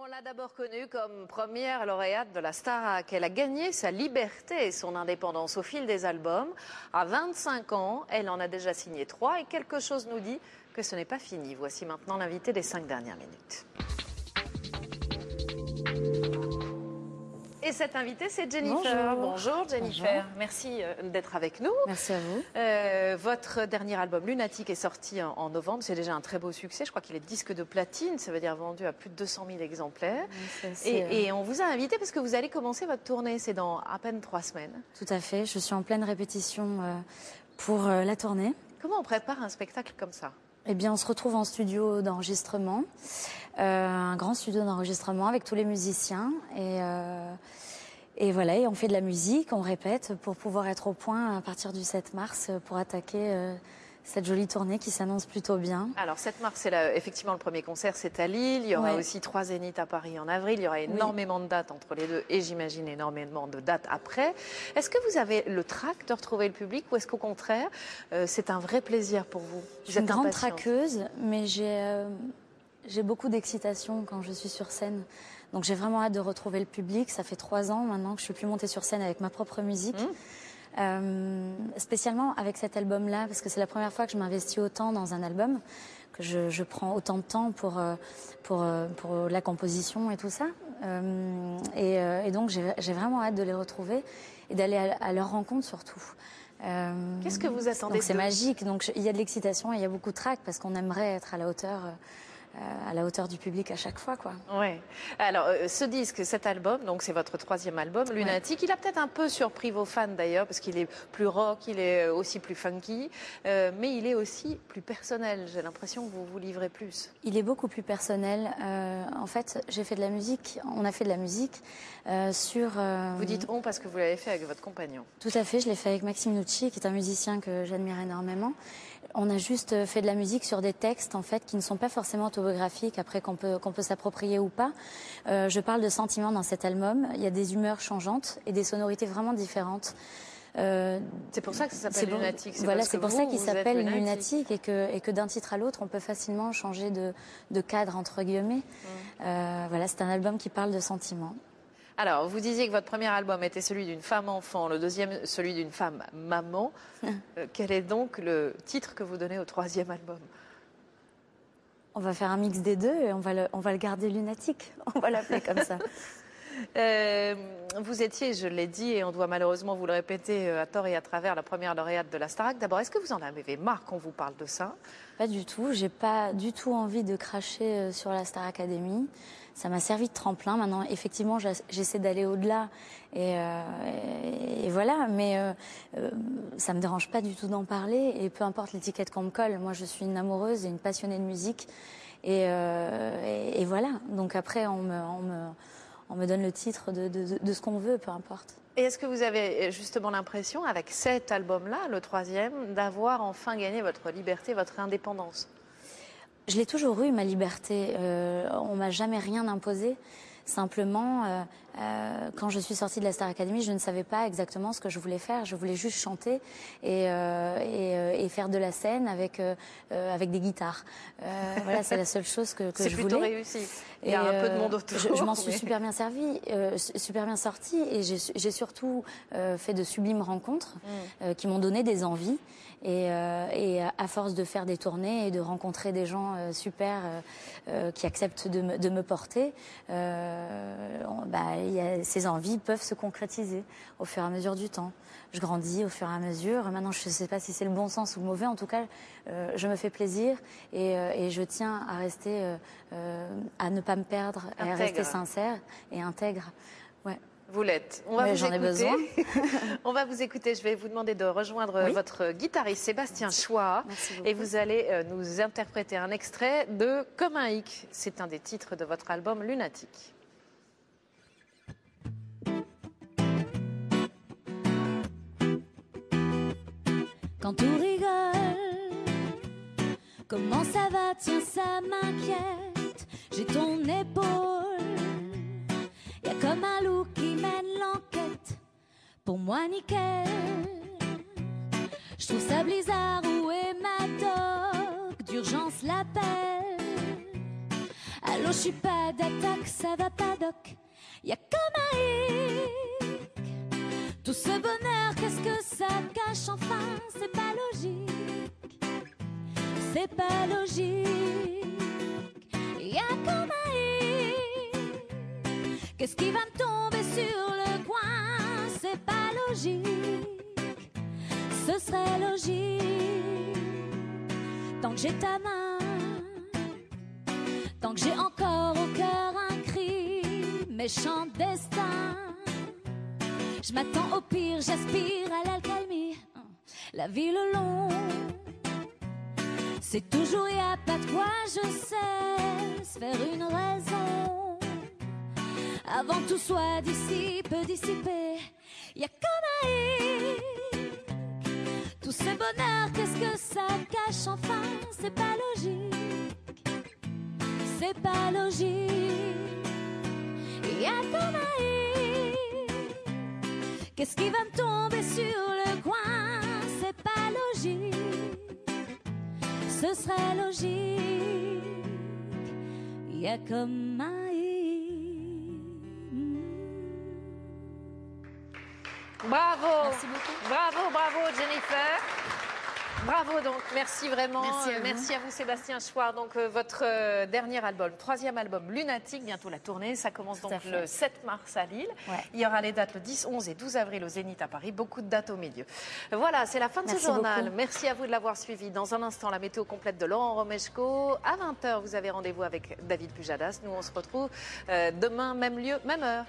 On l'a d'abord connue comme première lauréate de la Starac. Elle a gagné sa liberté et son indépendance au fil des albums. À 25 ans, elle en a déjà signé 3 et quelque chose nous dit que ce n'est pas fini. Voici maintenant l'invité des 5 dernières minutes. Et cette invitée, c'est Jennifer. Bonjour Jennifer. Bonjour. Merci d'être avec nous. Merci à vous. Votre dernier album, Lunatique, est sorti en novembre. C'est déjà un très beau succès. Je crois qu'il est disque de platine. Ça veut dire vendu à plus de 200 000 exemplaires. Oui, et on vous a invité parce que vous allez commencer votre tournée. C'est dans à peine 3 semaines. Tout à fait. Je suis en pleine répétition pour la tournée. Comment on prépare un spectacle comme ça ? Eh bien, on se retrouve en studio d'enregistrement, un grand studio d'enregistrement avec tous les musiciens. Et voilà, et on fait de la musique, on répète pour pouvoir être au point à partir du 7 mars pour attaquer cette jolie tournée qui s'annonce plutôt bien. Alors 7 mars, c'est effectivement le premier concert, c'est à Lille. Il y aura aussi 3 zéniths à Paris en avril. Il y aura énormément de dates entre les deux et j'imagine énormément de dates après. Est-ce que vous avez le trac de retrouver le public ou est-ce qu'au contraire, c'est un vrai plaisir pour vous? Je suis une grande traqueuse, mais j'ai beaucoup d'excitation quand je suis sur scène. Donc j'ai vraiment hâte de retrouver le public. Ça fait 3 ans maintenant que je suis plus montée sur scène avec ma propre musique. Spécialement avec cet album-là, parce que c'est la première fois que je m'investis autant dans un album, que je prends autant de temps pour la composition et tout ça. Et donc j'ai vraiment hâte de les retrouver et d'aller à leur rencontre surtout. Qu'est-ce que vous attendez? C'est magique. Donc il y a de l'excitation et il y a beaucoup de trac parce qu'on aimerait être à la hauteur du public à chaque fois, quoi. Ouais. Alors, ce disque, cet album, donc c'est votre 3e album, Lunatique, il a peut-être un peu surpris vos fans d'ailleurs, parce qu'il est plus rock, il est aussi plus funky, mais il est aussi plus personnel. J'ai l'impression que vous vous livrez plus. Il est beaucoup plus personnel. En fait, j'ai fait de la musique, on a fait de la musique sur... Vous dites on parce que vous l'avez fait avec votre compagnon. Tout à fait, je l'ai fait avec Maxime Nucci, qui est un musicien que j'admire énormément. On a juste fait de la musique sur des textes en fait qui ne sont pas forcément autobiographiques, après qu'on peut s'approprier ou pas. Je parle de sentiments dans cet album. Il y a des humeurs changeantes et des sonorités vraiment différentes. C'est pour ça que ça s'appelle Lunatique. Voilà, c'est pour ça qu'il s'appelle Lunatique et que d'un titre à l'autre, on peut facilement changer de cadre entre guillemets. Voilà, c'est un album qui parle de sentiments. Alors, vous disiez que votre premier album était celui d'une femme enfant, le deuxième celui d'une femme maman. Quel est donc le titre que vous donnez au 3e album? On va faire un mix des deux et on va le garder Lunatique. On va l'appeler comme ça. Vous étiez, je l'ai dit, et on doit malheureusement vous le répéter à tort et à travers, la première lauréate de la Starac. D'abord, est-ce que vous en avez marre qu'on vous parle de ça? Pas du tout. J'ai pas du tout envie de cracher sur la Star Academy. Ça m'a servi de tremplin. Maintenant, effectivement, j'essaie d'aller au-delà. Et voilà. Mais ça me dérange pas du tout d'en parler. Et peu importe l'étiquette qu'on me colle. Moi, je suis une amoureuse et une passionnée de musique. Et voilà. Donc après, on me donne le titre de ce qu'on veut, peu importe. Et est-ce que vous avez justement l'impression, avec cet album-là, le 3e, d'avoir enfin gagné votre liberté, votre indépendance? Je l'ai toujours eu, ma liberté. On m'a jamais rien imposé. Simplement, quand je suis sortie de la Star Academy, je ne savais pas exactement ce que je voulais faire. Je voulais juste chanter et faire de la scène avec des guitarres. Voilà, c'est la seule chose que je voulais. C'est plutôt réussi. Il y a un peu de monde autour. Je m'en suis super bien servie, super bien sortie, et j'ai surtout fait de sublimes rencontres qui m'ont donné des envies. Et à force de faire des tournées et de rencontrer des gens super qui acceptent de me porter, ces envies peuvent se concrétiser au fur et à mesure du temps. Je grandis au fur et à mesure. Maintenant, je ne sais pas si c'est le bon sens ou le mauvais. En tout cas, je me fais plaisir et je tiens à rester, à ne pas me perdre, à rester sincère et intègre. Ouais. Vous l'êtes. On va vous écouter. Besoin. On va vous écouter. Je vais vous demander de rejoindre votre guitariste Sébastien Chouard. Et vous allez nous interpréter un extrait de Comme un hic. C'est un des titres de votre album Lunatique. Quand tout rigole, comment ça va? Tiens, ça m'inquiète. J'ai ton épaule. Y'a comme un loup qui mène l'enquête. Pour moi, nickel. Je trouve ça bizarre. Où est ma doc? D'urgence l'appel. Allô? je suis pas d'attaque, ça va pas doc. Y'a comme un hic. Tout ce bonheur, qu'est-ce que ça cache enfin? C'est pas logique. C'est pas logique. Y'a comme un hic. Qu'est-ce qui va me tomber sur le coin? C'est pas logique. Ce serait logique. Tant que j'ai ta main, tant que j'ai encore au cœur un cri, méchant destin. Je m'attends au pire, j'aspire à l'alcalmie. La vie le long, c'est toujours y a pas de quoi, je sais se faire une raison. Avant tout soit dissipe, dissipé, y a comme un hic. Tout ce bonheur, qu'est-ce que ça cache enfin? C'est pas logique. C'est pas logique. Y a comme un hic. Qu'est-ce qui va me tomber sur le coin? C'est pas logique. Ce serait logique. Y a comme un hic. Bravo. Merci beaucoup. Bravo, bravo Jennifer. Bravo donc, merci vraiment. Merci à vous. Sébastien Chouard. Donc votre dernier album, troisième album, Lunatique, bientôt la tournée. Ça commence donc le 7 mars à Lille. Ouais. Il y aura les dates le 10, 11 et 12 avril au Zénith à Paris. Beaucoup de dates au milieu. Voilà, c'est la fin de ce journal. Beaucoup. Merci à vous de l'avoir suivi. Dans un instant, la météo complète de Laurent Romeshko. À 20h, vous avez rendez-vous avec David Pujadas. Nous, on se retrouve demain, même lieu, même heure.